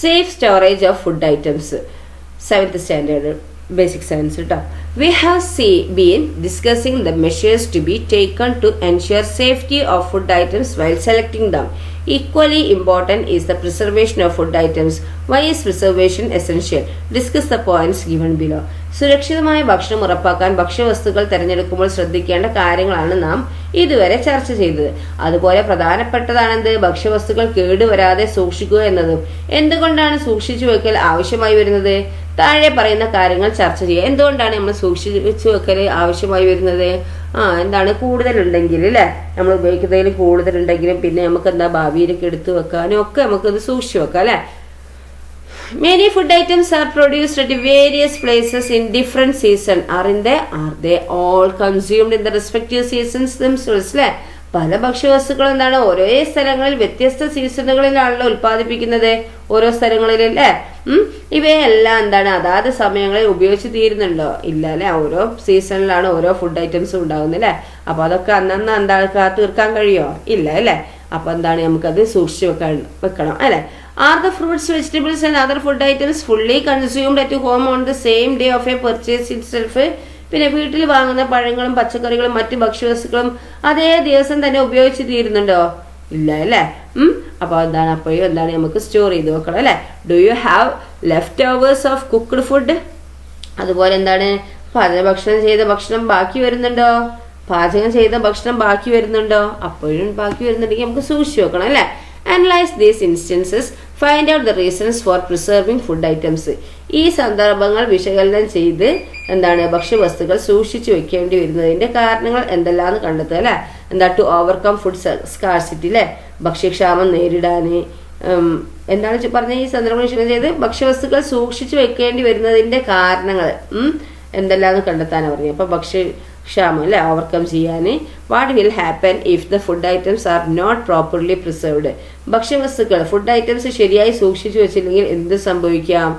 Safe storage of food items. 7th standard basic science. We have been discussing the measures to be taken to ensure safety of food items while selecting them. Equally important is the preservation of food items. Why is preservation essential? Discuss the points given below. സുരക്ഷിതമായ ഭക്ഷണം ഉറപ്പാക്കാൻ ഭക്ഷ്യവസ്തുക്കൾ തിരഞ്ഞെടുക്കുമ്പോൾ ശ്രദ്ധിക്കേണ്ട കാര്യങ്ങളാണ് നാം ഇതുവരെ ചർച്ച ചെയ്തത്. അതുപോലെ പ്രധാനപ്പെട്ടതാണെന്ത് ഭക്ഷ്യവസ്തുക്കൾ കേടുവരാതെ സൂക്ഷിക്കുക എന്നതും. എന്തുകൊണ്ടാണ് സൂക്ഷിച്ചു വെക്കൽ ആവശ്യമായി വരുന്നത്? താഴെ പറയുന്ന കാര്യങ്ങൾ ചർച്ച ചെയ്യുക. എന്തുകൊണ്ടാണ് നമ്മൾ സൂക്ഷിച്ചു വെക്കൽ ആവശ്യമായി വരുന്നത്? എന്താണ് കൂടുതലുണ്ടെങ്കിൽ അല്ലെ, നമ്മൾ ഉപയോഗിക്കുന്നതിൽ കൂടുതലുണ്ടെങ്കിലും പിന്നെ നമുക്ക് എന്താ ഭാവിയിലേക്ക് എടുത്തു വെക്കാനും ഒക്കെ നമുക്കത് സൂക്ഷിച്ചു വെക്കാം അല്ലെ. Many food items are produced at various places in different seasons. Are they all consumed in the respective seasons themselves? അല്ലെ, പല ഭക്ഷ്യവസ്തുക്കളും എന്താണ് ഓരോ സ്ഥലങ്ങളിൽ വ്യത്യസ്ത സീസണുകളിലാണല്ലോ ഉൽപ്പാദിപ്പിക്കുന്നത്, ഓരോ സ്ഥലങ്ങളിൽ അല്ലേ. ഇവയെല്ലാം എന്താണ് അതാത് സമയങ്ങളിൽ ഉപയോഗിച്ച് തീരുന്നുണ്ടോ? ഇല്ല അല്ലെ. ഓരോ സീസണിലാണ് ഓരോ ഫുഡ് ഐറ്റംസും ഉണ്ടാകുന്നത് അല്ലെ. അപ്പൊ അതൊക്കെ അന്നന്ന് എന്താണ് തീർക്കാൻ കഴിയോ? ഇല്ല അല്ലെ. അപ്പൊ എന്താണ് നമുക്കത് സൂക്ഷിച്ചു വെക്കണം അല്ലെ. Are the fruits, vegetables and other food items fully consumed at home on the same day of a purchase itself? പിന്നെ വീട്ടിൽ വാങ്ങുന്ന പഴങ്ങളും പച്ചക്കറികളും മറ്റു ഭക്ഷ്യവസ്തുക്കളും അതേ ദിവസം തന്നെ ഉപയോഗിച്ച് തീരുന്നുണ്ടോ? ഇല്ല അല്ലെ. അപ്പൊ അപ്പോഴും എന്താണ് നമുക്ക് സ്റ്റോർ ചെയ്ത് വെക്കണം അല്ലെ. Do you have left overs of cooked food? അതുപോലെ എന്താണ് ഭക്ഷണം ചെയ്ത ഭക്ഷണം ബാക്കി വരുന്നുണ്ടോ? പാചകം ചെയ്ത ഭക്ഷണം ബാക്കി വരുന്നുണ്ടോ? അപ്പോഴും ബാക്കി വരുന്നുണ്ടെങ്കിൽ നമുക്ക് സൂക്ഷിച്ചു വെക്കണം അല്ലെ. Analyze these instances. Find out the reasons for preserving food items. ഈ സന്ദർഭങ്ങൾ വിശകലനം ചെയ്ത് എന്താണ് ഭക്ഷ്യവസ്തുക്കൾ സൂക്ഷിച്ചു വെക്കേണ്ടി വരുന്നതിന്റെ കാരണങ്ങൾ എന്തെല്ലാന്ന് കണ്ടെത്തുക അല്ലെ. എന്താ ടു ഓവർകം ഫുഡ് സ്കാർസിറ്റി അല്ലെ, ഭക്ഷ്യക്ഷാമം നേരിടാന് എന്താണ് പറഞ്ഞ ഈ സന്ദർഭം വിശകലനം ചെയ്ത് ഭക്ഷ്യവസ്തുക്കൾ സൂക്ഷിച്ചു വെക്കേണ്ടി വരുന്നതിന്റെ കാരണങ്ങൾ എന്തെല്ലാന്ന് കണ്ടെത്താനാണ് പറഞ്ഞത്. അപ്പൊ ക്ഷാമം അല്ലെ ഓവർകം ചെയ്യാൻ. What will happen if the food items are not properly preserved? ഭക്ഷ്യവസ്തുക്കൾ ഫുഡ് ഐറ്റംസ് ശരിയായി സൂക്ഷിച്ചു വെച്ചില്ലെങ്കിൽ എന്ത് സംഭവിക്കാം?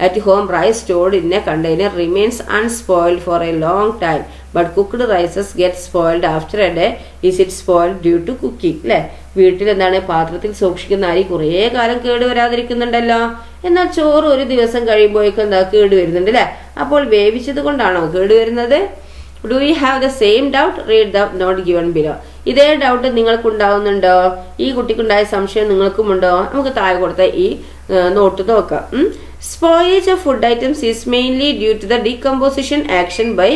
At home, rice stored in a container remains unspoiled for a long time, but cooked rices get spoiled after a day. Is it spoiled due to cooking? അല്ലെ, വീട്ടിൽ എന്താണ് പാത്രത്തിൽ സൂക്ഷിക്കുന്ന അരി കുറേ കാലം കേടുവരാതിരിക്കുന്നുണ്ടല്ലോ, എന്നാൽ ചോറ് ഒരു ദിവസം കഴിയുമ്പോഴേക്കും എന്താ കേടുവരുന്നുണ്ട് അല്ലെ. അപ്പോൾ വേവിച്ചത് കൊണ്ടാണോ കേടുവരുന്നത്? Do you have the same doubt? Read the note given below. ഇതേ ഡൗട്ട് നിങ്ങൾക്ക് ഉണ്ടാവുന്നുണ്ടോ? ഈ കുട്ടിക്കുണ്ടായ സംശയം നിങ്ങൾക്കും ഉണ്ടോ? നമുക്ക് താഴെ കൊടുത്ത ഈ നോട്ട് നോക്കാം. Spoilage of food items is mainly due to the decomposition action by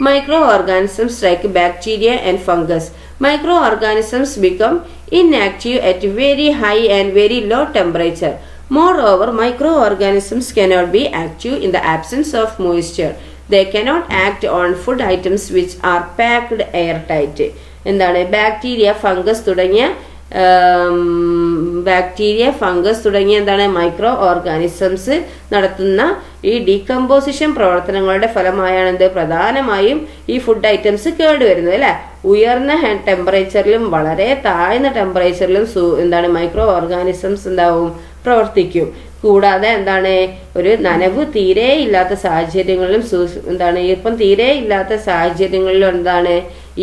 microorganisms like bacteria and fungus. Microorganisms become inactive at very high and very low temperature. Moreover, microorganisms cannot be active in the absence of moisture. They cannot act on food items which are packed airtight. എന്താണ് bacteria fungus തുടങ്ങിയ എന്താണ് micro organisms നടത്തുന്ന ഈ decomposition പ്രവർത്തനങ്ങളുടെ ഫലമായാണ് പ്രധാനമായും ഈ food items കേടുവരുന്നത് അല്ലെ. ഉയർന്ന ടെമ്പറേച്ചറിലും വളരെ താഴ്ന്ന ടെമ്പറേച്ചറിലും എന്താണ് മൈക്രോ ഓർഗാനിസംസ് എന്താവും പ്രവർത്തിക്കും. കൂടാതെ എന്താണ് ഒരു നനവ് തീരെ ഇല്ലാത്ത സാഹചര്യങ്ങളിലും എന്താണ് ഈർപ്പം തീരെ ഇല്ലാത്ത സാഹചര്യങ്ങളിലും എന്താണ്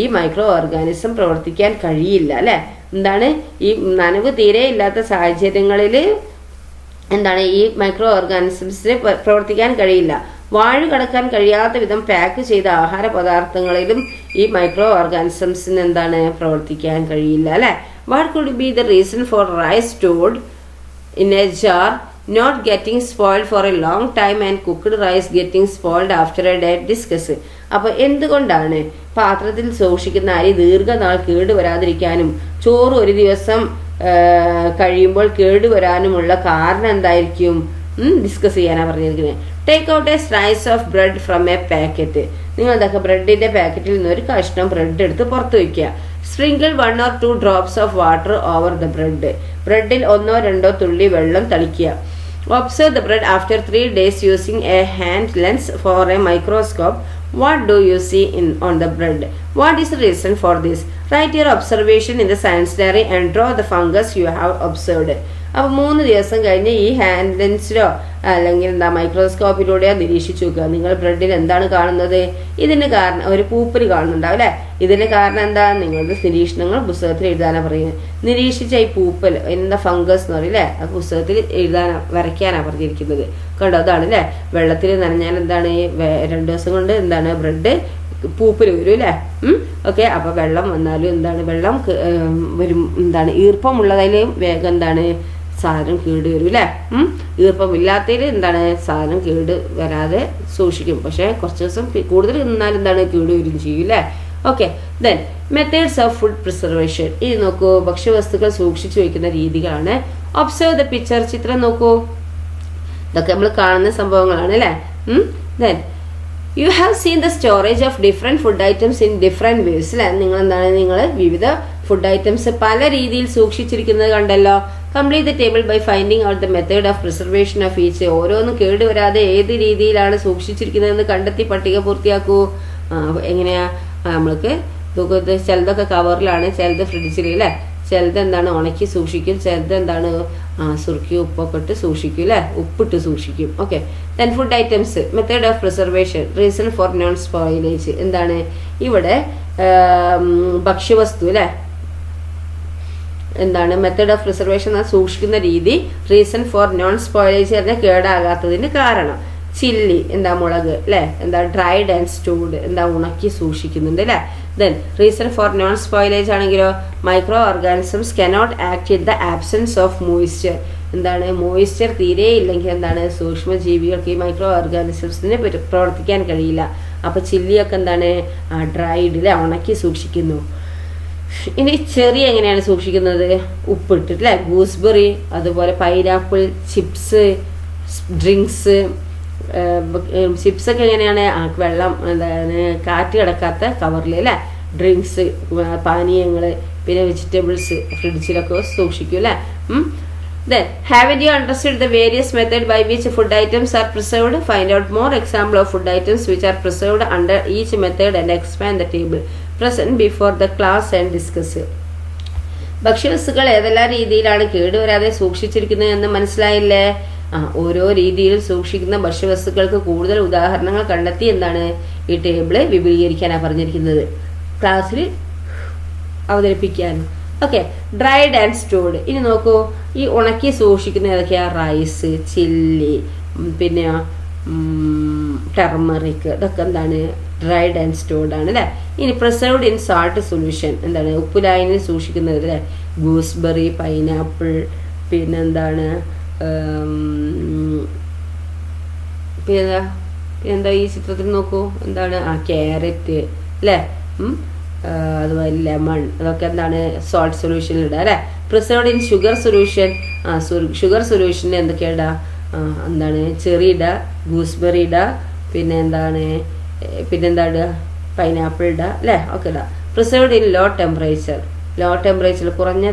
ഈ മൈക്രോ ഓർഗാനിസം പ്രവർത്തിക്കാൻ കഴിയില്ല അല്ലെ. എന്താണ് ഈ നനവ് തീരെ ഇല്ലാത്ത സാഹചര്യങ്ങളിൽ എന്താണ് ഈ മൈക്രോ ഓർഗാനിസംസിന് പ്രവർത്തിക്കാൻ കഴിയില്ല. വാഴു കടക്കാൻ കഴിയാത്ത വിധം പാക്ക് ചെയ്ത ആഹാര പദാർത്ഥങ്ങളിലും ഈ മൈക്രോ ഓർഗാനിസംസിന് എന്താണ് പ്രവർത്തിക്കാൻ കഴിയില്ല അല്ലെ. What could be the reason for rice stored in a jar not getting spoiled for a long time and cooked rice getting spoiled after a day? Discuss. അപ്പൊ എന്തുകൊണ്ടാണ് പാത്രത്തിൽ സൂക്ഷിക്കുന്ന അരി ദീർഘനാൾ കേടുവരാതിരിക്കാനും ചോറ് ഒരു ദിവസം കഴിയുമ്പോൾ കേടുവരാനുമുള്ള കാരണം എന്തായിരിക്കും? ഡിസ്കസ് ചെയ്യാനാണ് പറഞ്ഞിരിക്കുന്നത്. Take out A slice of bread from A packet. നിങ്ങൾ എന്തൊക്കെ ബ്രെഡിന്റെ പാക്കറ്റിൽ നിന്ന് ഒരു കഷ്ണം ബ്രെഡ് എടുത്ത് പുറത്ത് വയ്ക്കുക. Sprinkle 1 or 2 drops of water over the bread. ബ്രെഡിൽ 1-2 തുള്ളി വെള്ളം തളിക്കുക. Observe the bread after 3 days using a hand lens for a microscope. What do you see on the bread? What is the reason for this? Write your observation in the science diary and draw the fungus you have observed. അപ്പോൾ 3 ദിവസം കഴിഞ്ഞ് ഈ hand ലെൻസിലോ അല്ലെങ്കിൽ എന്താ മൈക്രോസ്കോപ്പിലൂടെയോ നിരീക്ഷിച്ചു നോക്കുക. നിങ്ങൾ ബ്രെഡിൽ എന്താണ് കാണുന്നത്? ഇതിന് കാരണം ഒരു പൂപ്പൽ കാണുന്നുണ്ടാവും അല്ലെ. ഇതിന് കാരണം എന്താ? നിങ്ങളുടെ നിരീക്ഷണങ്ങൾ പുസ്തകത്തിൽ എഴുതാനാണ് പറയുന്നത്. നിരീക്ഷിച്ച ഈ പൂപ്പൽ എന്താ ഫംഗസ് എന്ന് പറയും അല്ലെ, അത് പുസ്തകത്തിൽ വരയ്ക്കാനാണ് പറഞ്ഞിരിക്കുന്നത്. കണ്ടോ, അതാണ് അല്ലെ. വെള്ളത്തിൽ നനഞ്ഞാൽ എന്താണ് 2 ദിവസം കൊണ്ട് എന്താണ് ബ്രെഡ് പൂപ്പൽ വരും അല്ലെ. ഓക്കെ, അപ്പൊ വെള്ളം വന്നാലും എന്താണ് വെള്ളം വരും, എന്താണ് ഈർപ്പമുള്ളതിലും വേഗം എന്താണ് സാധനം കേട് വരും അല്ലെ. ഈർപ്പമില്ലാത്തതിൽ എന്താണ് സാധനം കേട് വരാതെ സൂക്ഷിക്കും. പക്ഷെ കുറച്ച് ദിവസം കൂടുതൽ നിന്നാൽ എന്താണ് കേട് വരും ചെയ്യും അല്ലെ. Okay, then methods of food preservation. ഇത് നോക്കൂ, ഭക്ഷ്യവസ്തുക്കൾ സൂക്ഷിച്ചു വയ്ക്കുന്ന രീതികളാണ്. Observe the picture. ചിത്രം നോക്കൂ. ഇതൊക്കെ നമ്മൾ കാണുന്ന സംഭവങ്ങളാണ് അല്ലെ. Then you have seen the storage of different food items in different ways അല്ലെ. നിങ്ങൾ വിവിധ ഫുഡ് ഐറ്റംസ് പല രീതിയിൽ സൂക്ഷിച്ചിരിക്കുന്നത് കണ്ടല്ലോ. Complete the table by finding out the method of preservation of each. ഓരോന്നും കേടുവരാതെ ഏത് രീതിയിലാണ് സൂക്ഷിച്ചിരിക്കുന്നതെന്ന് കണ്ടെത്തി പട്ടിക പൂർത്തിയാക്കൂ. എങ്ങനെയാ നമ്മൾക്ക് ചിലതൊക്കെ കവറിലാണ്, ചിലത് ഫ്രിഡ്ജിൽ അല്ലെ, ചിലത് എന്താണ് ഉണക്കി സൂക്ഷിക്കും, ചിലത് എന്താണ് സുറുക്കി ഉപ്പൊക്കെ ഇട്ട് സൂക്ഷിക്കും അല്ലെ, ഉപ്പിട്ട് സൂക്ഷിക്കും. Okay, then food items method of preservation reason for non spoilage. എന്താണ് ഇവിടെ ഭക്ഷ്യവസ്തു അല്ലെ, എന്താണ് മെത്തേഡ് ഓഫ് പ്രിസർവേഷൻ സൂക്ഷിക്കുന്ന രീതി. റീസൺ ഫോർ നോൺ സ്പോയിലേജ് പറഞ്ഞാൽ കേടാകാത്തതിന് കാരണം. ചില്ലി എന്താ മുളക് അല്ലെ, എന്താ ഡ്രൈഡ് ആൻഡ് സ്റ്റൂഡ് എന്താ ഉണക്കി സൂക്ഷിക്കുന്നുണ്ട് അല്ലെ. Then reason for non spoilage ആണെങ്കിലോ micro organisms cannot act in the absence of moisture. എന്താണ് മോയിസ്ചർ തീരെ ഇല്ലെങ്കിൽ എന്താണ് സൂക്ഷ്മജീവികൾക്ക് ഈ മൈക്രോ ഓർഗാനിസംസിന് പ്രവർത്തിക്കാൻ കഴിയില്ല. അപ്പൊ ചില്ലിയൊക്കെ എന്താണ് ഡ്രൈഡ് അല്ലെ, ഉണക്കി സൂക്ഷിക്കുന്നു. ഇനി ചെറി എങ്ങനെയാണ് സൂക്ഷിക്കുന്നത്? ഉപ്പിട്ടിട്ട് അല്ലെ. ഗൂസ്ബെറി, അതുപോലെ പൈനാപ്പിൾ, ചിപ്സ്, ഡ്രിങ്ക്സ്. ചിപ്സ് ഒക്കെ എങ്ങനെയാണ് വെള്ളം എന്താണ് കാറ്റ് കിടക്കാത്ത കവറിൽ അല്ലെ. ഡ്രിങ്ക്സ് പാനീയങ്ങള്, പിന്നെ വെജിറ്റബിൾസ് ഫ്രിഡ്ജിലൊക്കെ സൂക്ഷിക്കും അല്ലെ. Then, haven't you understood the various methods by which food items are preserved? Find out more examples of food items which are preserved under each method and expand the table present before the class and discuss. ഭക്ഷ്യവസ്തുക്കൾ ഏതെല്ലാം രീതിയിലാണ് കേടുവരാതെ സൂക്ഷിച്ചിരിക്കുന്നത് എന്ന് മനസ്സിലായില്ലേ? ഓരോ രീതിയിൽ സൂക്ഷിക്കുന്ന ഭക്ഷ്യവസ്തുക്കൾക്ക് കൂടുതൽ ഉദാഹരണങ്ങൾ കണ്ടെത്തി എന്താണ് ഈ ടേബിള് വിപുലീകരിക്കാനാണ് പറഞ്ഞിരിക്കുന്നത്, ക്ലാസ്സിൽ അവതരിപ്പിക്കാൻ. Okay, dried and stored. ഇനി നോക്കൂ, ഈ ഉണക്കി സൂക്ഷിക്കുന്ന ഏതൊക്കെയാ? റൈസ്, ചില്ലി, പിന്നെ ടെർമറിക്, ഇതൊക്കെ എന്താണ് ഡ്രൈഡ് ആൻഡ് സ്റ്റോർഡ് ആണ് അല്ലെ. ഇനി പ്രിസർവ്ഡ് ഇൻ സാൾട്ട് സൊല്യൂഷൻ എന്താണ് ഉപ്പുലായനിൽ സൂക്ഷിക്കുന്നത് അല്ലെ. ഗൂസ്ബെറി, പൈനാപ്പിൾ, പിന്നെന്താണ് പിന്നെന്താ ഈ ചിത്രത്തിൽ നോക്കൂ, എന്താണ് ക്യാരറ്റ് അല്ലെ, അതുപോലെ ലെമൺ, അതൊക്കെ എന്താണ് സോൾട്ട് സൊല്യൂഷനിൽ ഇടുക അല്ലെ. Preserved in sugar solution. Sugar സൊല്യൂഷനിൽ എന്തൊക്കെയാ ഇടുക? എന്താണ് ചെറി ഇടുക, ഗൂസ്ബെറി ഇടുക, പിന്നെന്താ ഇടുക? പൈനാപ്പിൾ ഇടുക അല്ലെ, ഒക്കെ ഇടുക. Preserved in low temperature. Low ടെമ്പറേച്ചറിൽ കുറഞ്ഞ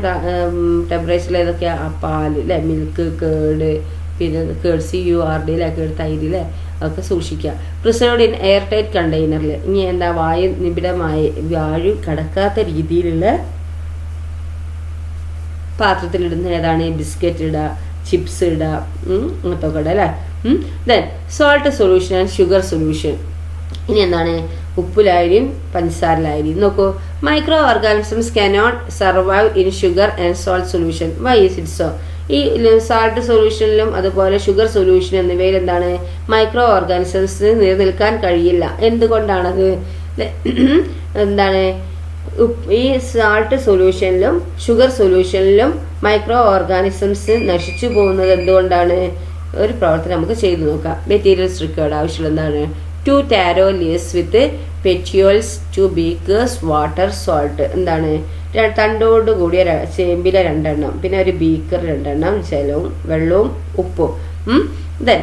ടെമ്പറേച്ചറിൽ ഏതൊക്കെയാ? പാല് അല്ലെ, മിൽക്ക്, കേട്, പിന്നെ കേട് CURD അല്ലെ, കേട് തൈര് അല്ലെ, ഒക്കെ സൂക്ഷിക്കുക. പ്രിസർവ്ഡ് ഇൻ എയർ ടൈറ്റ് കണ്ടെയ്നറിൽ. ഇനി എന്താ വായു നിബിഡമായി വായു കടക്കാത്ത രീതിയിലുള്ള പാത്രത്തിലിടുന്ന ഏതാണ്? ബിസ്ക്കറ്റ് ഇടുക, ചിപ്സ് ഇടുക, അങ്ങനത്തെ ഒക്കെ ഇടുക അല്ലെ. Then salt solution and sugar solution. ഇനി എന്താണ് ഉപ്പുലായനിയും പഞ്ചസാരലായനിയും. നോക്കൂ, micro organisms cannot survive in sugar and salt solution. Why is it so? ഈ സാൾട്ട് സൊല്യൂഷനിലും അതുപോലെ ഷുഗർ സൊല്യൂഷൻ എന്നിവയിൽ എന്താണ് മൈക്രോ ഓർഗാനിസംസിന് നിലനിൽക്കാൻ കഴിയില്ല. എന്തുകൊണ്ടാണത്? എന്താണ് ഈ സാൾട്ട് സൊല്യൂഷനിലും ഷുഗർ സൊല്യൂഷനിലും മൈക്രോ ഓർഗാനിസംസ് നശിച്ചു പോകുന്നത് എന്തുകൊണ്ടാണ്? ഒരു പ്രവർത്തനം നമുക്ക് ചെയ്തു നോക്കാം. Materials required. ആവശ്യമുള്ള എന്താണ്? 2 tarot leaves with പെറ്റ്യൂൾസ്, 2 beakers, water, salt. എന്താണ് തണ്ടോട് കൂടിയ ചേമ്പില 2 എണ്ണം, പിന്നെ ഒരു ബീക്കർ 2 എണ്ണം, ജലവും വെള്ളവും ഉപ്പും. Then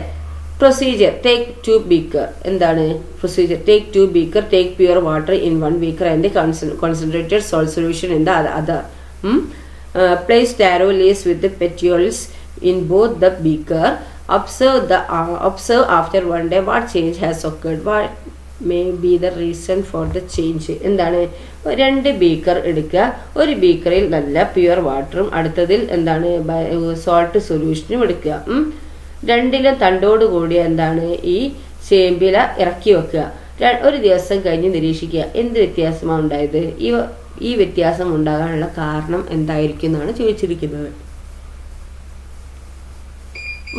procedure take 2 beaker. എന്താണ് procedure? Take 2 beaker, take pure water in 1 beaker and concentrated salt solution in the other. Place taro leaves with petioles in both the beaker. Observe after 1 day what change has occurred. What may be the reason for the change? എന്താണ് 2 beaker എടുക്കുക. ഒരു ബീക്കറിൽ നല്ല pure വാട്ടറും അടുത്തതിൽ എന്താണ് salt സൊല്യൂഷനും എടുക്കുക. രണ്ടിലും തണ്ടോട് കൂടി എന്താണ് ഈ ചേമ്പില ഇറക്കി വെക്കുക. ഒരു ദിവസം കഴിഞ്ഞ് നിരീക്ഷിക്കുക. എന്ത് വ്യത്യാസമാണ് ഉണ്ടായത്? ഈ വ്യത്യാസം ഉണ്ടാകാനുള്ള കാരണം എന്തായിരിക്കും എന്നാണ് ചോദിച്ചിരിക്കുന്നത്.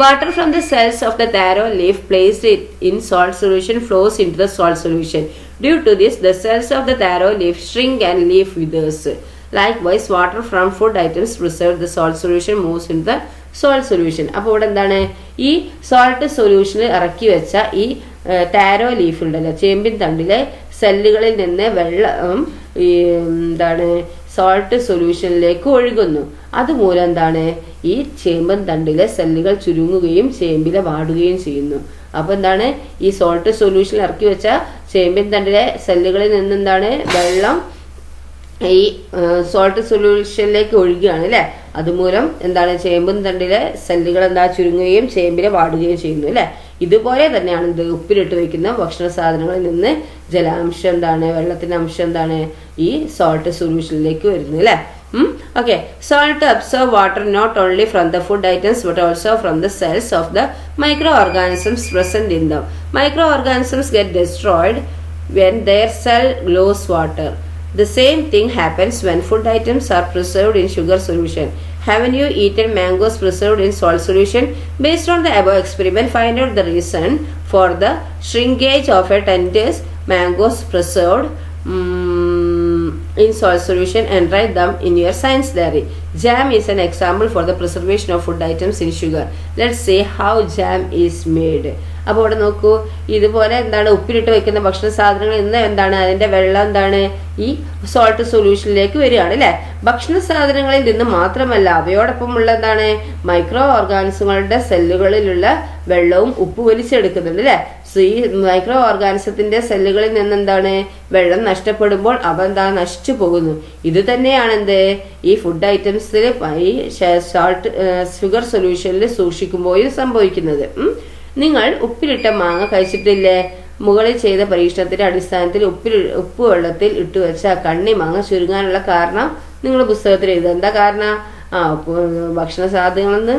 Water from the cells of the taro leaf placed in salt solution flows into the salt solution. Due to this, the cells of the taro leaf shrink and leaf withers. Likewise, water from food items preserved the salt solution moves into the salt solution. അപ്പോൾ ഇവിടെ എന്താണ് ഈ salt സൊല്യൂഷനിൽ ഇറക്കി വെച്ച ഈ tarot leaf ഉണ്ടല്ലോ, ചേമ്പിൻ തണ്ടിലെ സെല്ലുകളിൽ നിന്ന് വെള്ളം എന്താണ് സോൾട്ട് സൊല്യൂഷനിലേക്ക് ഒഴുകുന്നു. അതുമൂലം എന്താണ് ഈ ചേമ്പൻ തണ്ടിലെ സെല്ലുകൾ ചുരുങ്ങുകയും ചേമ്പില വാടുകയും ചെയ്യുന്നു. അപ്പൊ എന്താണ് ഈ സോൾട്ട് സൊല്യൂഷനിൽ ഇറക്കി വെച്ച ചേമ്പിൻ തണ്ടിലെ സെല്ലുകളിൽ നിന്ന് എന്താണ് വെള്ളം ഈ സോൾട്ട് സൊല്യൂഷനിലേക്ക് ഒഴുകുകയാണ് അല്ലെ. അതുമൂലം എന്താണ് ചേമ്പൻ തണ്ടിലെ സെല്ലുകൾ എന്താ ചുരുങ്ങുകയും ചേമ്പില വാടുകയും ചെയ്യുന്നു അല്ലെ. ഇതുപോലെ തന്നെയാണ് ഇത് ഉപ്പിലിട്ട് വയ്ക്കുന്ന ഭക്ഷണ സാധനങ്ങളിൽ നിന്ന് ജലാംശം എന്താണ് വെള്ളത്തിന്റെ അംശം എന്താണ് ഈ സോൾട്ട് സൊല്യൂഷനിലേക്ക് വരുന്നത് അല്ലെ. Okay, salt absorb water not only from the food items but also from the cells of the microorganisms present in them. Microorganisms get destroyed when their cell lose water. The same thing happens when food items are preserved in sugar solution. Haven't you eaten mangoes preserved in salt solution? Based on the above experiment, find out the reason for the shrinkage of a 10 days mangoes preserved in salt solution and write them in your science diary. Jam is an example for the preservation of food items in sugar. Let's see how jam is made. അപ്പോൾ ഇവിടെ നോക്കൂ, ഇതുപോലെ എന്താണ് ഉപ്പിലിട്ട് വെക്കുന്ന ഭക്ഷണ സാധനങ്ങളിൽ നിന്ന് എന്താണ് അതിന്റെ വെള്ളം എന്താണ് ഈ സോൾട്ട് സൊല്യൂഷനിലേക്ക് വരികയാണ് അല്ലെ. ഭക്ഷണ സാധനങ്ങളിൽ നിന്ന് മാത്രമല്ല അവയോടൊപ്പമുള്ള എന്താണ് മൈക്രോ ഓർഗാനിസങ്ങളുടെ സെല്ലുകളിലുള്ള വെള്ളവും ഉപ്പ് വലിച്ചെടുക്കുന്നുണ്ട് അല്ലെ. ഈ മൈക്രോ ഓർഗാനിസത്തിന്റെ സെല്ലുകളിൽ നിന്ന് എന്താണ് വെള്ളം നഷ്ടപ്പെടുമ്പോൾ അവ എന്താ നശിച്ചു പോകുന്നു. ഇത് തന്നെയാണ് എന്ത് ഈ ഫുഡ് ഐറ്റംസിൽ ഈ സോൾട്ട് ഷുഗർ സൊല്യൂഷനിൽ സൂക്ഷിക്കുമ്പോഴും സംഭവിക്കുന്നത്. നിങ്ങൾ ഉപ്പിലിട്ട മാങ്ങ കഴിച്ചിട്ടില്ലേ? മുകളിൽ ചെയ്ത പരീക്ഷണത്തിന്റെ അടിസ്ഥാനത്തിൽ ഉപ്പ് വെള്ളത്തിൽ ഇട്ടുവെച്ച കണ്ണി മാങ്ങ ചുരുങ്ങാനുള്ള കാരണം നിങ്ങൾ പുസ്തകത്തിൽ എഴുതുക. എന്താ കാരണം? ഭക്ഷണ സാധനങ്ങളിൽ നിന്ന്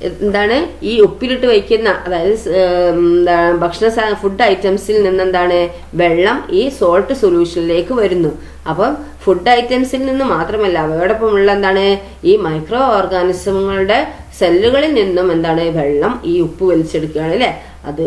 എന്താണ് ഈ ഉപ്പിലിട്ട് വയ്ക്കുന്ന അതായത് ഫുഡ് ഐറ്റംസിൽ നിന്ന് എന്താണ് വെള്ളം ഈ സോൾട്ട് സൊല്യൂഷനിലേക്ക് വരുന്നു. അപ്പം ഫുഡ് ഐറ്റംസിൽ നിന്ന് മാത്രമല്ല അവയോടൊപ്പമുള്ള എന്താണ് ഈ മൈക്രോ ഓർഗാനിസങ്ങളുടെ സെല്ലുകളിൽ നിന്നും എന്താണ് വെള്ളം ഈ ഉപ്പ് വലിച്ചെടുക്കുകയാണ് അല്ലെ. അത്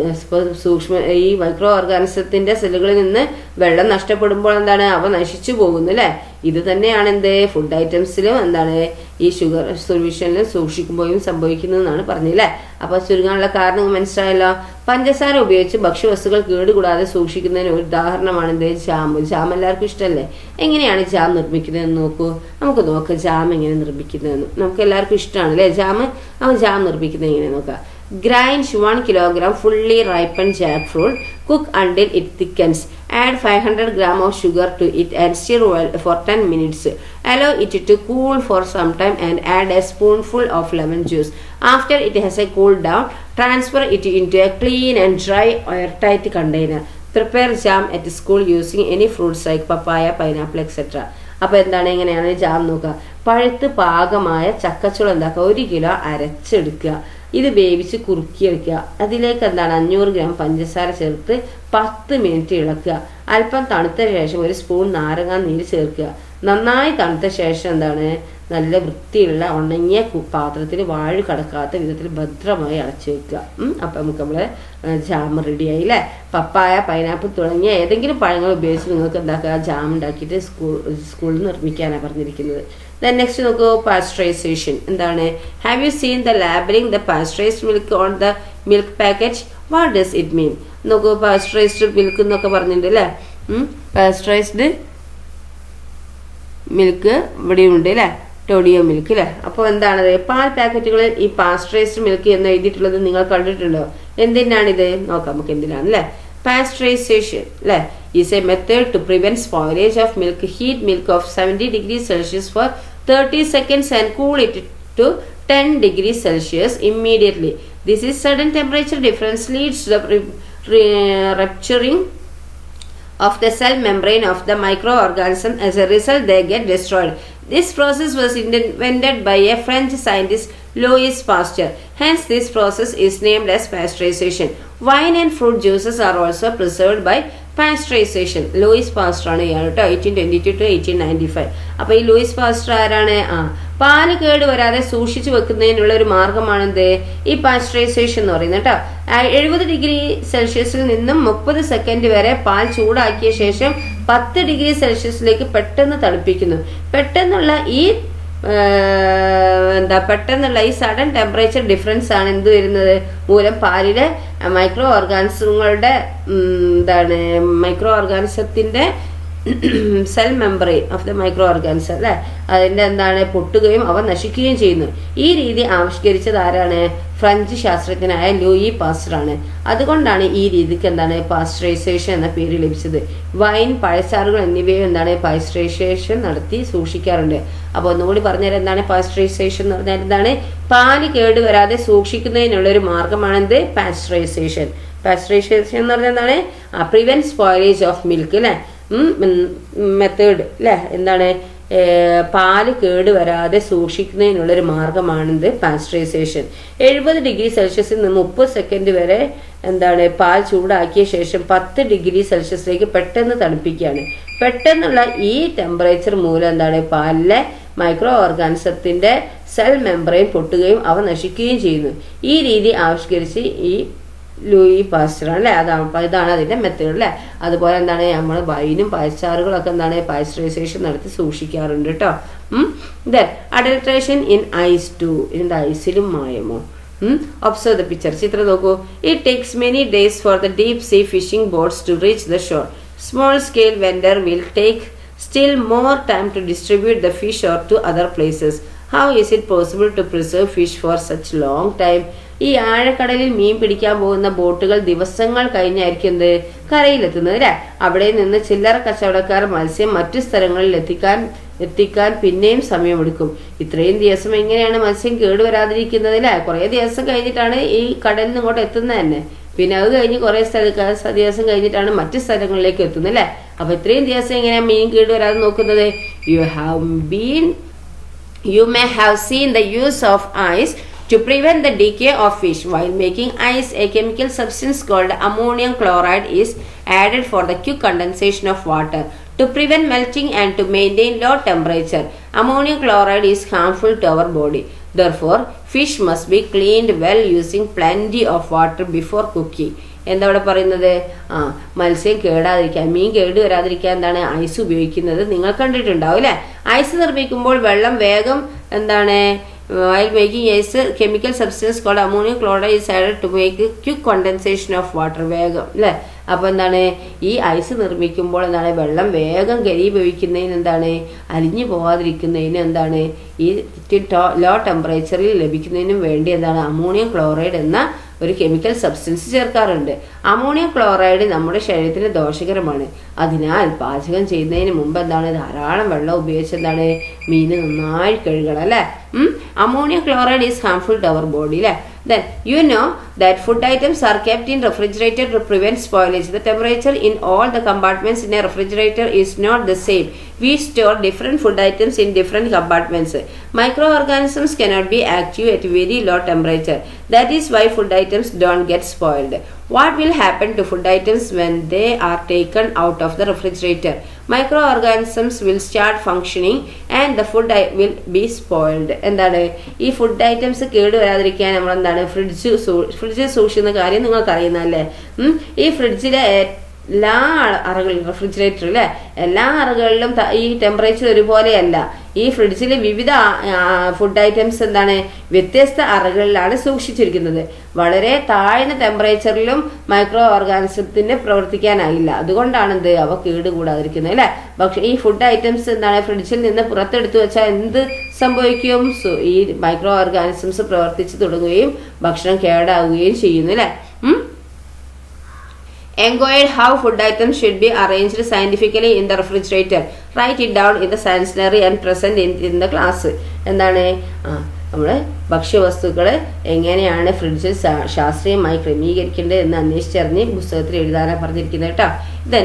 ഈ മൈക്രോ ഓർഗാനിസത്തിന്റെ സെല്ലുകളിൽ നിന്ന് വെള്ളം നഷ്ടപ്പെടുമ്പോൾ എന്താണ് അവ നശിച്ചു പോകുന്നു അല്ലെ. ഇത് തന്നെയാണ് എന്ത് ഫുഡ് ഐറ്റംസിലും എന്താണ് ഈ ഷുഗർ സൊല്യൂഷനിൽ സൂക്ഷിക്കുമ്പോഴും സംഭവിക്കുന്നതെന്നാണ് പറഞ്ഞില്ലേ. അപ്പൊ ചുരുങ്ങാനുള്ള കാരണം മനസ്സിലായല്ലോ. പഞ്ചസാര ഉപയോഗിച്ച് ഭക്ഷ്യവസ്തുക്കൾ കേടുകൂടാതെ സൂക്ഷിക്കുന്നതിന് ഒരു ഉദാഹരണമാണ് എന്ത് ജാം. ജാം എല്ലാവർക്കും ഇഷ്ടമല്ലേ? എങ്ങനെയാണ് ജാം നിർമ്മിക്കുന്നതെന്ന് നോക്കൂ. നമുക്ക് നോക്കാം ജാം എങ്ങനെ നിർമ്മിക്കുന്നതെന്ന്. നമുക്ക് എല്ലാവർക്കും ഇഷ്ടമാണ് അല്ലേ ജാം. ജാം നിർമ്മിക്കുന്നത് എങ്ങനെ നോക്കാം. Grind 1 kilogram fully ripened jackfruit. Cook until it thickens. Add 500 gram of sugar to it and stir well for 10 minutes. Allow it to cool for some time and add a spoonful of lemon juice. After it has cooled down, transfer it into a clean and dry airtight container. Prepare jam at school using any fruits like papaya, pineapple, etc. അപ്പോൾ എന്താണ് എങ്ങനെയാണ് jam നോക്കുക. പഴുത്ത് പാകമായ ചക്കച്ചുള എന്താക്കുക 1 kilo അരച്ചെടുക്കുക. ഇത് വേവിച്ച് കുറുക്കിയെടുക്കുക. അതിലേക്ക് എന്താണ് 500 ഗ്രാം പഞ്ചസാര ചേർത്ത് 10 മിനിറ്റ് ഇളക്കുക. അല്പം തണുത്ത ശേഷം 1 സ്പൂൺ നാരങ്ങാ നീര് ചേർക്കുക. നന്നായി തണുത്ത ശേഷം എന്താണ് നല്ല വൃത്തിയുള്ള ഉണങ്ങിയ പാത്രത്തിൽ വാഴ കടക്കാത്ത വിധത്തിൽ ഭദ്രമായി അടച്ചു വെക്കുക. അപ്പം നമുക്ക് നമ്മളെ ജാം റെഡിയായി അല്ലേ. പപ്പായ, പൈനാപ്പിൾ തുടങ്ങിയ ഏതെങ്കിലും പഴങ്ങൾ ഉപയോഗിച്ച് നിങ്ങൾക്ക് എന്താക്കുക ജാം ഉണ്ടാക്കിയിട്ട് സ്കൂളിൽ നിർമ്മിക്കാനാണ് പറഞ്ഞിരിക്കുന്നത്. Then next നോക്കൂ pasteurization. എന്താണ്? Have you seen the labeling the pasteurized milk on the milk package? What does it mean? നോക്കൂ pasteurized milk എന്നൊക്കെ പറഞ്ഞിട്ടുണ്ട് അല്ലേ. pasteurized മിൽക്ക് ഇവിടെയുണ്ട് അല്ലേ, ടോഡിയോ മിൽക്ക് അല്ലേ. അപ്പോൾ എന്താണത്? പാൽ പാക്കറ്റുകളിൽ ഈ പാസ്ചറൈസ്ഡ് മിൽക്ക് എന്ന് എഴുതിയിട്ടുള്ളത് നിങ്ങൾ കണ്ടിട്ടുണ്ടോ? എന്തിനാണിത് നോക്കാം നമുക്ക് എന്തിനാണ് അല്ലേ. Pasteurization അല്ലേ is a method to prevent spoilage of milk. Heat milk of 70 degrees Celsius for 30 seconds and cool it to 10 degrees Celsius immediately. This is sudden temperature difference leads to the rupturing of the cell membrane of the microorganism. As a result, they get destroyed. This process was invented by a French scientist Louis Pasteur. Hence, this process is named as pasteurization. Wine and fruit juices are also preserved by pasteurisation. Louis Pasteur ആണ് ഇയാൾ കേട്ടോ, 1822 to 1895. അപ്പൊ ഈ Louis Pasteur ആരാണ്? പാല് കേട് വരാതെ സൂക്ഷിച്ചു വെക്കുന്നതിനുള്ള ഒരു മാർഗമാണെന്ത് ഈ പാസ്ചറൈസേഷൻ എന്ന് പറയുന്നത് കേട്ടോ. 70 ഡിഗ്രി സെൽഷ്യസിൽ നിന്നും 30 സെക്കൻഡ് വരെ പാൽ ചൂടാക്കിയ ശേഷം 10 ഡിഗ്രി സെൽഷ്യസിലേക്ക് പെട്ടെന്ന് തണുപ്പിക്കുന്നു. പെട്ടെന്നുള്ള ഈ സഡൻ ടെമ്പറേച്ചർ ഡിഫറൻസ് ആണ് എന്ത് വരുന്നത് മൂലം പാലിലെ മൈക്രോ ഓർഗാനിസത്തിന്റെ cell membrane of the micro organism അല്ലെ, അതിന്റെ പൊട്ടുകയും അവ നശിക്കുകയും ചെയ്യുന്നു. ഈ രീതി ആവിഷ്കരിച്ചത് ആരാണ്? ഫ്രഞ്ച് ശാസ്ത്രജ്ഞനായ ലൂയി പാസ്റ്റർ ആണ്. അതുകൊണ്ടാണ് ഈ രീതിക്ക് പാസ്ചറൈസേഷൻ എന്ന പേര് ലഭിച്ചത്. വൈൻ, പഴച്ചാറുകൾ എന്നിവയും പാസ്ചറൈസേഷൻ നടത്തി സൂക്ഷിക്കാറുണ്ട്. അപ്പൊ ഒന്നുകൂടി പറഞ്ഞാൽ എന്താണ് പാസ്ചറൈസേഷൻ എന്ന് പറഞ്ഞാൽ എന്താണ്? പാല് കേടുവരാതെ സൂക്ഷിക്കുന്നതിനുള്ള ഒരു മാർഗമാണ് പാസ്ചറൈസേഷൻ. പാസ്ചറൈസേഷൻ എന്ന് പറഞ്ഞാൽ എന്താണ്? പ്രിവെന്റ് സ്പോയിലേജ് ഓഫ് മിൽക്ക് അല്ലെ, മെത്തേഡ് അല്ലെ, പാല് കേടുവരാതെ സൂക്ഷിക്കുന്നതിനുള്ളൊരു മാർഗമാണിത് പാസ്ചറൈസേഷൻ. 70 ഡിഗ്രി സെൽഷ്യസിൽ നിന്ന് 30 സെക്കൻഡ് വരെ പാൽ ചൂടാക്കിയ ശേഷം 10 ഡിഗ്രി സെൽഷ്യസിലേക്ക് പെട്ടെന്ന് തണുപ്പിക്കുകയാണ്. പെട്ടെന്നുള്ള ഈ ടെമ്പറേച്ചർ മൂലം പാലിലെ മൈക്രോ ഓർഗാനിസത്തിന്റെ സെൽ മെമ്പറൈൻ പൊട്ടുകയും അവ നശിക്കുകയും ചെയ്യുന്നു. ഈ രീതി ആവിഷ്കരിച്ച് ഈ ലൂയി പാസ്റ്റർ അല്ലെ, ഇതാണ് അതിന്റെ മെത്തേഡ് അല്ലെ. അതുപോലെ നമ്മൾ വൈനും പഴച്ചാറുകളൊക്കെ പാസ്ചറൈസേഷൻ നടത്തി സൂക്ഷിക്കാറുണ്ട് കേട്ടോ. അഡൾട്രേഷൻ ഇൻ ഐസ് ടു, ഇതിന്റെ ഐസിലും മായമോ? Observe the picture. ചിത്രം നോക്കൂ. It takes many days for the deep sea fishing boats to reach the shore. Small scale vendor will take still more time to distribute the fish or to other places. How is it possible to preserve fish for such long time? ഈ ആഴക്കടലിൽ മീൻ പിടിക്കാൻ പോകുന്ന ബോട്ടുകൾ ദിവസങ്ങൾ കഴിഞ്ഞായിരിക്കും കരയിലെത്തുന്നത് അല്ലെ. അവിടെ നിന്ന് ചില്ലറ കച്ചവടക്കാർ മത്സ്യം മറ്റു സ്ഥലങ്ങളിൽ എത്തിക്കാൻ പിന്നെയും സമയമെടുക്കും. ഇത്രയും ദിവസം എങ്ങനെയാണ് മത്സ്യം കേടുവരാതിരിക്കുന്നത് അല്ലെ? കുറെ ദിവസം കഴിഞ്ഞിട്ടാണ് ഈ കടലിൽ നിന്ന് ഇങ്ങോട്ട് എത്തുന്നത് തന്നെ. പിന്നെ അത് കഴിഞ്ഞ് കുറെ ദിവസം കഴിഞ്ഞിട്ടാണ് മറ്റു സ്ഥലങ്ങളിലേക്ക് എത്തുന്നത് അല്ലെ. അപ്പൊ ഇത്രയും ദിവസം എങ്ങനെയാ മീൻ കേടുവരാതെ നോക്കുന്നത്? You may have seen the use of ice to prevent the decay of fish. While making ice, a chemical substance called ammonium chloride is added for the quick condensation of water to prevent melting and to maintain low temperature. Ammonium chloride is harmful to our body. Therefore, fish must be cleaned well using plenty of water before cooking. എന്താ ഇവിടെ പറയുന്നത്? മത്സ്യം കേടാതിരിക്കാൻ, മീൻ കേടുവരാതിരിക്കാൻ ice ഉപയോഗിക്കുന്നത് നിങ്ങൾ കണ്ടിട്ടുണ്ടാവും അല്ലെ. Ice നിർമ്മിക്കുമ്പോൾ വെള്ളം വേഗം while making ice, chemical substance called ammonium chloride is added to make quick condensation of water. വേഗം അല്ലെ. അപ്പൊ ഈ ഐസ് നിർമ്മിക്കുമ്പോൾ വെള്ളം വേഗം ഘനീഭവിക്കുന്നതിന് അലിഞ്ഞു പോവാതിരിക്കുന്നതിന് ഈ ലോ ടെമ്പറേച്ചറിൽ ലഭിക്കുന്നതിനും വേണ്ടി അമോണിയം ക്ലോറൈഡ് എന്ന ഒരു കെമിക്കൽ സബ്സ്റ്റൻസ് ചേർക്കാറുണ്ട്. അമോണിയം ക്ലോറൈഡ് നമ്മുടെ ശരീരത്തിന് ദോഷകരമാണ്. അതിനാൽ പാചകം ചെയ്യുന്നതിന് മുമ്പ് ധാരാളം വെള്ളം ഉപയോഗിച്ച് മീന് നന്നായി കഴുകണം അല്ലെ. Ammonium chloride is harmful to our body അല്ലെ. Then you know that food items are kept in refrigerator to prevent spoilage. The temperature in all the compartments in a refrigerator is not the same. We store different food items in different compartments. Microorganisms cannot be active at very low temperature. That is why food items don't get spoiled. What will happen to food items when they are taken out of the refrigerator? Microorganisms will start functioning and the food will be spoiled. ഈ food items കേടുവരാതിരിക്കാൻ നമ്മൾ fridge സൂക്ഷിക്കുന്ന കാര്യം നിങ്ങൾക്ക് അറിയുന്നല്ലേ. ഈ ഫ്രിഡ്ജിലെ എല്ലാ അറകളിലും, refrigerator അല്ലെ, എല്ലാ അറകളിലും ഈ ടെമ്പറേച്ചർ ഒരുപോലെയല്ല. ഈ ഫ്രിഡ്ജിൽ വിവിധ ഫുഡ് ഐറ്റംസ് വ്യത്യസ്ത അറകളിലാണ് സൂക്ഷിച്ചിരിക്കുന്നത്. വളരെ താഴ്ന്ന ടെമ്പറേച്ചറിലും മൈക്രോ ഓർഗാനിസത്തിന് പ്രവർത്തിക്കാനായില്ല. അതുകൊണ്ടാണ് അവ കേടുകൂടാതിരിക്കുന്നത് അല്ലെ. പക്ഷെ ഈ ഫുഡ് ഐറ്റംസ് ഫ്രിഡ്ജിൽ നിന്ന് പുറത്തെടുത്തു വെച്ചാൽ എന്ത് സംഭവിക്കും? ഈ മൈക്രോ ഓർഗാനിസംസ് പ്രവർത്തിച്ചു തുടങ്ങുകയും ഭക്ഷണം കേടാവുകയും ചെയ്യുന്നു അല്ലെ. Enquired how food items should be arranged scientifically in the refrigerator. Write it down in the sanctuary and present in the class. നമ്മൾ ഭക്ഷ്യവസ്തുക്കൾ എങ്ങനെയാണ് ഫ്രിഡ്ജിൽ ശാസ്ത്രീയമായി ക്രമീകരിക്കേണ്ടത് എന്ന് അന്വേഷിച്ചറിഞ്ഞ് പുസ്തകത്തിൽ എഴുതാനാണ് പറഞ്ഞിരിക്കുന്നത് കേട്ടോ.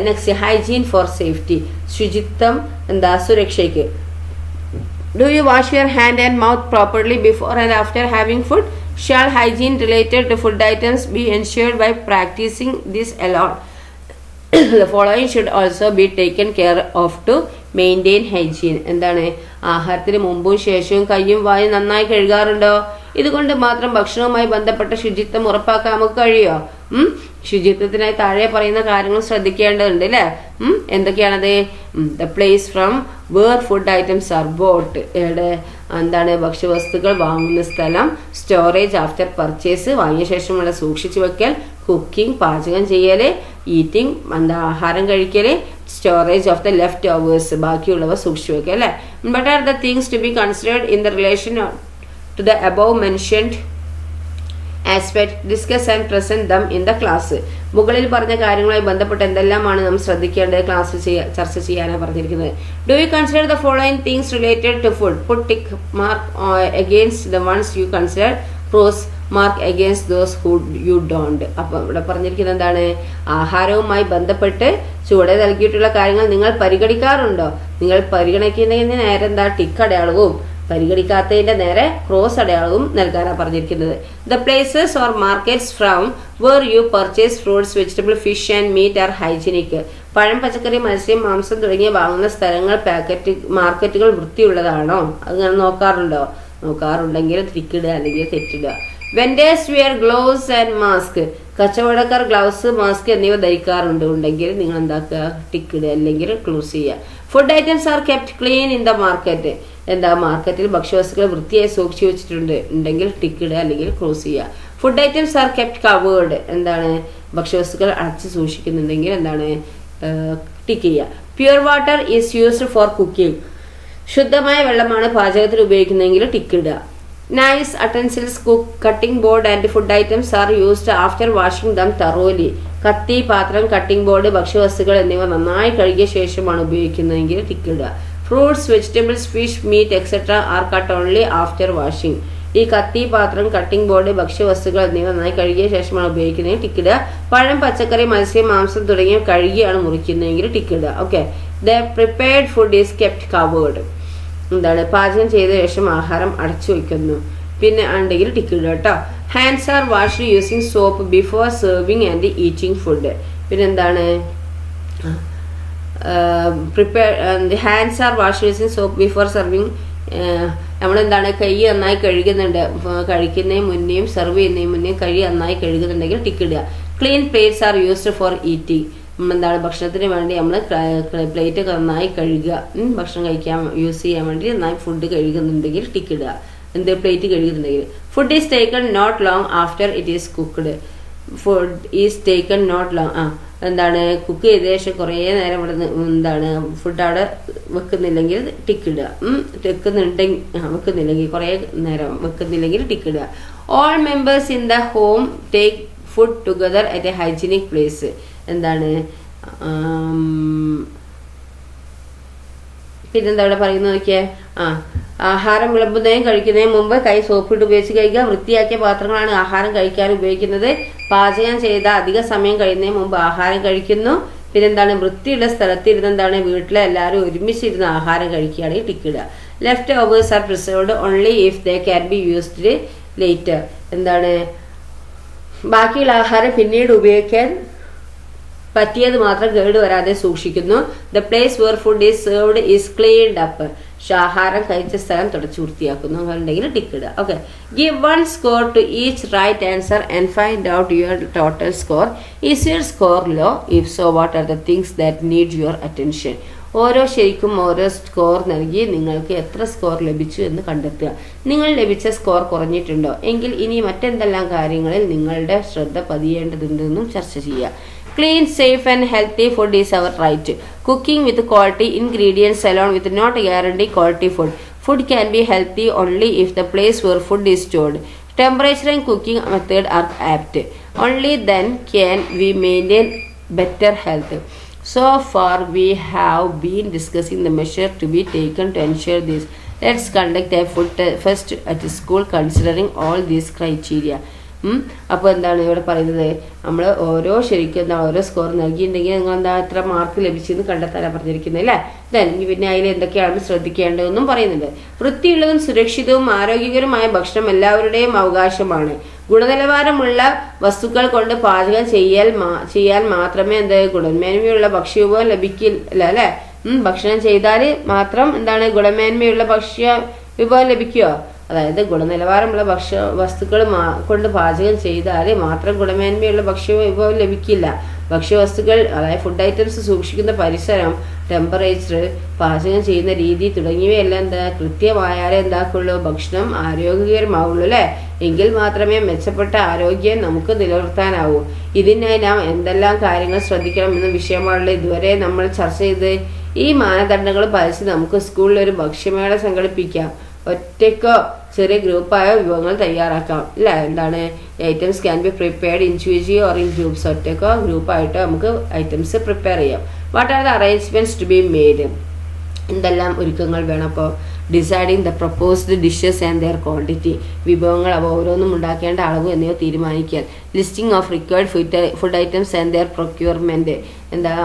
നെക്സ്റ്റ് ഹൈജീൻ ഫോർ സേഫ്റ്റി, ശുചിത്വം സുരക്ഷയ്ക്ക്. Do you wash your hand and mouth properly before and after having food? Shall hygiene related to food items be ensured by practicing this alone? The following should also be taken care of to maintain hygiene. എന്താണ്, ആഹാരത്തിന് മുമ്പും ശേഷവും കയ്യും വായും നന്നായി കഴുകാറുണ്ടോ? ഇതുകൊണ്ട് മാത്രം ഭക്ഷണവുമായി ബന്ധപ്പെട്ട ശുചിത്വം ഉറപ്പാക്കാൻ നമുക്ക് കഴിയോ? ശുചിത്വത്തിനായി താഴെ പറയുന്ന കാര്യങ്ങൾ ശ്രദ്ധിക്കേണ്ടതുണ്ട് അല്ലേ? എന്തൊക്കെയാണത്? The place from where food items are bought, എന്താണ്, ഭക്ഷ്യവസ്തുക്കൾ വാങ്ങുന്ന സ്ഥലം. സ്റ്റോറേജ് ആഫ്റ്റർ പർച്ചേസ്, വാങ്ങിയ ശേഷമുള്ള സൂക്ഷിച്ചു വെക്കൽ. കുക്കിംഗ്, പാചകം ചെയ്യല്. ഈറ്റിംഗ്, ആഹാരം കഴിക്കല്. Storage of the leftovers, ബാക്കിയുള്ളവ സൂക്ഷിച്ചു വെക്കുക അല്ലേ? But are the things to be considered in the relation to the above mentioned aspect. Discuss and present them in the class. മുകളിൽ പറഞ്ഞ കാര്യങ്ങളുമായി ബന്ധപ്പെട്ട് എന്തെല്ലാമാണ് നാം ശ്രദ്ധിക്കേണ്ടത് ക്ലാസ്സിൽ ചർച്ച ചെയ്യാനാണ് പറഞ്ഞിരിക്കുന്നത്. Do you consider the following things related to food? Put tick mark against the ones you consider, cross mark against those who you don't. അപ്പം ഇവിടെ പറഞ്ഞിരിക്കുന്നത് എന്താണ്? ആഹാരവുമായി ബന്ധപ്പെട്ട് ചുവടെ നൽകിയിട്ടുള്ള കാര്യങ്ങൾ നിങ്ങൾ പരിഗണിക്കാറുണ്ടോ? നിങ്ങൾ പരിഗണിക്കുന്നതിന് നേരെ എന്താ ടിക്ക് അടയാളവും പരിഗണിക്കാത്തതിന്റെ നേരെ ക്രോസ് അടയാളവും നൽകാനാണ് പറഞ്ഞിരിക്കുന്നത്. The places or markets from where you purchase fruits, vegetable, fish and meat are hygienic. പഴം, പച്ചക്കറി, മത്സ്യം, മാംസം തുടങ്ങിയ വാങ്ങുന്ന സ്ഥലങ്ങൾ, മാർക്കറ്റുകൾ വൃത്തിയുള്ളതാണോ? അത് നോക്കാറുണ്ടോ? നോക്കാറുണ്ടെങ്കിൽ ടിക്കിടുക, അല്ലെങ്കിൽ തെറ്റിടുക. Vendors wear gloves and mask. കച്ചവടക്കാർ ഗ്ലൗസ്, മാസ്ക് എന്നിവ ധരിക്കാറുണ്ട്. ഉണ്ടെങ്കിൽ നിങ്ങൾ എന്താക്കുക? ടിക്കിടുക, അല്ലെങ്കിൽ ക്ലോസ് ചെയ്യുക. Food items are kept clean in the market. എന്താ, മാർക്കറ്റിൽ ഭക്ഷ്യവസ്തുക്കൾ വൃത്തിയായി സൂക്ഷിച്ചു വെച്ചിട്ടുണ്ട്. ഉണ്ടെങ്കിൽ ടിക്കിടുക, അല്ലെങ്കിൽ ക്ലോസ് ചെയ്യുക. Food items are kept covered. എന്താണ്, ഭക്ഷ്യവസ്തുക്കൾ അടച്ച് സൂക്ഷിക്കുന്നുണ്ടെങ്കിൽ എന്താണ്, ടിക്ക് ചെയ്യുക. Pure water is used for cooking. ശുദ്ധമായ വെള്ളമാണ് പാചകത്തിന് ഉപയോഗിക്കുന്നതെങ്കിൽ ടിക്കിടുക. Knives utensils, cutting board and food items are used after washing them thoroughly. കത്തി, പാത്രം, കട്ടിംഗ് ബോർഡ്, ഭക്ഷ്യവസ്തുക്കൾ എന്നിവ നന്നായി കഴുകിയ ശേഷമാണ് ഉപയോഗിക്കുന്നതെങ്കിൽ ടിക്കിടുക. Fruits, vegetables, fish, meat etcetera are cut only after washing. ഈ കത്തി, പാത്രം, കട്ടിംഗ് ബോർഡ്, ഭക്ഷ്യവസ്തുക്കൾ എന്നിവ നന്നായി കഴുകിയ ശേഷമാണ് ഉപയോഗിക്കുന്നതെങ്കിൽ ടിക്കിടുക. പഴം, പച്ചക്കറി, മത്സ്യം, മാംസം തുടങ്ങിയവ കഴുകിയാണ് മുറിക്കുന്നതെങ്കിൽ ടിക്കിടുക. Okay. The prepared food is kept covered. എന്താണ്, പാചകം ചെയ്ത ശേഷം ആഹാരം അടച്ചു വയ്ക്കുന്നു. പിന്നെ ഉണ്ടെങ്കിൽ ടിക്കിടുക കേട്ടോ. Hands R washed using soap before serving and eating food. പിന്നെ എന്താണ്, hands R washed using soap before serving. നമ്മളെന്താണ്, കൈ നന്നായി കഴുകുന്നുണ്ട്. കഴിക്കുന്നതിന് മുന്നേയും സെർവ് ചെയ്യുന്നതിന് മുന്നേയും കൈ നന്നായി കഴുകുന്നുണ്ടെങ്കിൽ ടിക്കിടുക. Clean plates are used for eating. എന്താണ്, ഭക്ഷണത്തിന് വേണ്ടി നമ്മൾ പ്ലേറ്റ് നന്നായി കഴുകുക. ഭക്ഷണം കഴിക്കാൻ യൂസ് ചെയ്യാൻ വേണ്ടി നന്നായി ഫുഡ് കഴുകുന്നുണ്ടെങ്കിൽ ടിക്കിടുക. എന്ത്, പ്ലേറ്റ് കഴുകുന്നുണ്ടെങ്കിൽ. Food is taken not long after it is cooked. Food is taken not long. എന്താണ്, കുക്ക് ചെയ്ത ശേഷം കുറേ നേരം ഇവിടെ എന്താണ് ഫുഡ് അവിടെ വെക്കുന്നില്ലെങ്കിൽ ടിക്കിടുക. വെക്കുന്നില്ലെങ്കിൽ കുറേ നേരം വെക്കുന്നില്ലെങ്കിൽ ടിക്കിടുക. All members in the home take food together at a hygienic place. എന്താണ്, പിന്നെന്താ ഇവിടെ പറയുന്നത് നോക്കിയേ. ആഹാരം വിളമ്പുന്നതിനും കഴിക്കുന്നതിന് മുമ്പ് കൈ സോപ്പിട്ട് ഉപയോഗിച്ച് കഴിക്കുക. വൃത്തിയാക്കിയ പാത്രങ്ങളാണ് ആഹാരം കഴിക്കാൻ ഉപയോഗിക്കുന്നത്. പാചകം ചെയ്ത അധിക സമയം കഴിയുന്നതിന് മുമ്പ് ആഹാരം കഴിക്കുന്നു. പിന്നെന്താണ്, വൃത്തിയുള്ള സ്ഥലത്തിരുന്ന് എന്താണ്, വീട്ടിലെ എല്ലാവരും ഒരുമിച്ചിരുന്ന് ആഹാരം കഴിക്കുകയാണെങ്കിൽ ടിക്കിടുക. Leftovers are preserved only if they can be used later. എന്താണ്, ബാക്കിയുള്ള ആഹാരം പിന്നീട് ഉപയോഗിക്കാൻ പറ്റിയത് മാത്രം കേട് വരാതെ സൂക്ഷിക്കുന്നു. The place were food is served is cleaned up. ആഹാരം കഴിച്ച സ്ഥലം തുടച്ച് വൃത്തിയാക്കുന്നു. ഉണ്ടെങ്കിൽ ടിക്കിടുക. Okay. Give 1 score to each right answer and find out your total score. Is your score low? If so, what are the things that need your attention? ഓരോ ശരിക്കും ഓരോ score നൽകി നിങ്ങൾക്ക് എത്ര സ്കോർ ലഭിച്ചു എന്ന് കണ്ടെത്തുക. നിങ്ങൾ ലഭിച്ച സ്കോർ കുറഞ്ഞിട്ടുണ്ടോ എങ്കിൽ ഇനി മറ്റെന്തെല്ലാം കാര്യങ്ങളിൽ നിങ്ങളുടെ ശ്രദ്ധ പതിയേണ്ടതുണ്ടെന്നും ചർച്ച ചെയ്യുക. Clean, safe and healthy food is our right. Cooking with quality ingredients alone with not guarantee quality food. Food can be healthy only if the place where food is stored. Temperature and cooking method are apt. Only then can we maintain better health. So far we have been discussing the measure to be taken to ensure this. Let's conduct a food test at school considering all these criteria. അപ്പോൾ എന്താണ് ഇവിടെ പറയുന്നത്, നമ്മൾ ഓരോ ശരിക്കും എന്താ ഓരോ score നൽകിയിട്ടുണ്ടെങ്കിൽ നിങ്ങൾ എന്താ എത്ര മാർക്ക് ലഭിച്ചെന്ന് കണ്ടെത്താനാണ് പറഞ്ഞിരിക്കുന്നത് അല്ലേ. പിന്നെ അതിൽ എന്തൊക്കെയാണ് ശ്രദ്ധിക്കേണ്ടതെന്നും പറയുന്നുണ്ട്. വൃത്തിയുള്ളതും സുരക്ഷിതവും ആരോഗ്യകരമായ ഭക്ഷണം എല്ലാവരുടെയും അവകാശമാണ്. ഗുണനിലവാരമുള്ള വസ്തുക്കൾ കൊണ്ട് പാചകം ചെയ്യാൻ മാത്രമേ ഗുണമേന്മയുള്ള ഭക്ഷ്യവിഭവം ലഭിക്കില്ല അല്ലെ. ഭക്ഷണം ചെയ്താൽ മാത്രം എന്താണ് ഗുണമേന്മയുള്ള ഭക്ഷ്യ വിഭവം ലഭിക്കുമോ? അതായത് ഗുണനിലവാരമുള്ള വസ്തുക്കൾ കൊണ്ട് പാചകം ചെയ്താൽ മാത്രം ഗുണമേന്മയുള്ള ഭക്ഷ്യ വിഭവം ലഭിക്കില്ല. ഭക്ഷ്യവസ്തുക്കൾ അതായത് ഫുഡ് ഐറ്റംസ് സൂക്ഷിക്കുന്ന പരിസരം, ടെമ്പറേച്ചർ, പാചകം ചെയ്യുന്ന രീതി തുടങ്ങിയവയെല്ലാം കൃത്യമായാലേ എന്താക്കുള്ളൂ ഭക്ഷണം ആരോഗ്യകരമാവുള്ളൂ അല്ലേ. എങ്കിൽ മാത്രമേ മെച്ചപ്പെട്ട ആരോഗ്യം നമുക്ക് നിലനിർത്താനാവൂ. ഇതിനായി നാം എന്തെല്ലാം കാര്യങ്ങൾ ശ്രദ്ധിക്കണം എന്ന വിഷയമാണല്ലോ ഇതുവരെ നമ്മൾ ചർച്ച ചെയ്ത്. ഈ മാനദണ്ഡങ്ങൾ പാലിച്ച് നമുക്ക് സ്കൂളിൽ ഒരു ഭക്ഷ്യമേള സംഘടിപ്പിക്കാം. ഒറ്റയ്ക്കോ ചെറിയ ഗ്രൂപ്പായോ വിഭവങ്ങൾ തയ്യാറാക്കാം അല്ലേ. എന്താണ് items can be prepared individually or in groups. ഒറ്റയ്ക്കോ ഗ്രൂപ്പായിട്ടോ നമുക്ക് ഐറ്റംസ് പ്രിപ്പയർ ചെയ്യാം. What are the arrangements to be made? എന്തെല്ലാം ഒരുക്കങ്ങൾ വേണം? അപ്പോൾ deciding the proposed dishes and their quantity. വിഭവങ്ങൾ അവ ഓരോന്നും ഉണ്ടാക്കേണ്ട അളവ് എന്നിവ തീരുമാനിക്കാൻ. Listing of required food items and their procurement.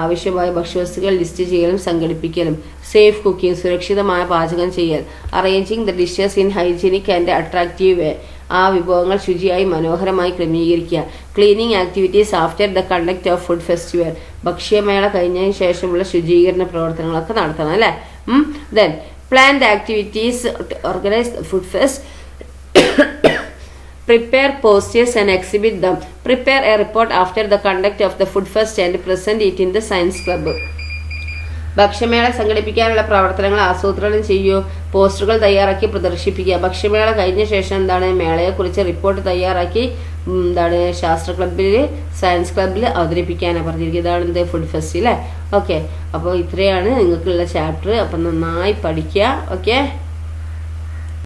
ആവശ്യമായ ഭക്ഷ്യവസ്തുക്കൾ ലിസ്റ്റ് ചെയ്യലും സംഘടിപ്പിക്കലും. സേഫ് കുക്കിംഗ്, സുരക്ഷിതമായ പാചകം ചെയ്യൽ. Arranging the dishes in hygienic and attractive way. ആ വിഭവങ്ങൾ ശുചിയായി മനോഹരമായി ക്രമീകരിക്കുക. Cleaning activities after the conduct of food festival. ഭക്ഷ്യമേള കഴിഞ്ഞതിന് ശേഷമുള്ള ശുചീകരണ പ്രവർത്തനങ്ങളൊക്കെ നടത്തണം അല്ലേ. Then plan the activities, organise the food fest, prepare posters and exhibit them. Prepare a report after the conduct of the food fest and present it in the science club. ഭക്ഷ്യമേള സംഘടിപ്പിക്കാനുള്ള പ്രവർത്തനങ്ങൾ ആസൂത്രണം ചെയ്യൂ. പോസ്റ്ററുകൾ തയ്യാറാക്കി പ്രദർശിപ്പിക്കുക. ഭക്ഷ്യമേള കഴിഞ്ഞ ശേഷം മേളയെക്കുറിച്ച് റിപ്പോർട്ട് തയ്യാറാക്കി ശാസ്ത്ര ക്ലബിൽ, സയൻസ് ക്ലബിൽ അവതരിപ്പിക്കാനാണ് പറഞ്ഞിരിക്കുന്നത്. ഇതാണ് ഫുഡ് ഫെസ്റ്റ് അല്ലേ. ഓക്കെ, അപ്പോൾ ഇത്രയാണ് നിങ്ങൾക്കുള്ള ചാപ്റ്റർ. അപ്പം നന്നായി പഠിക്കുക. ഓക്കെ.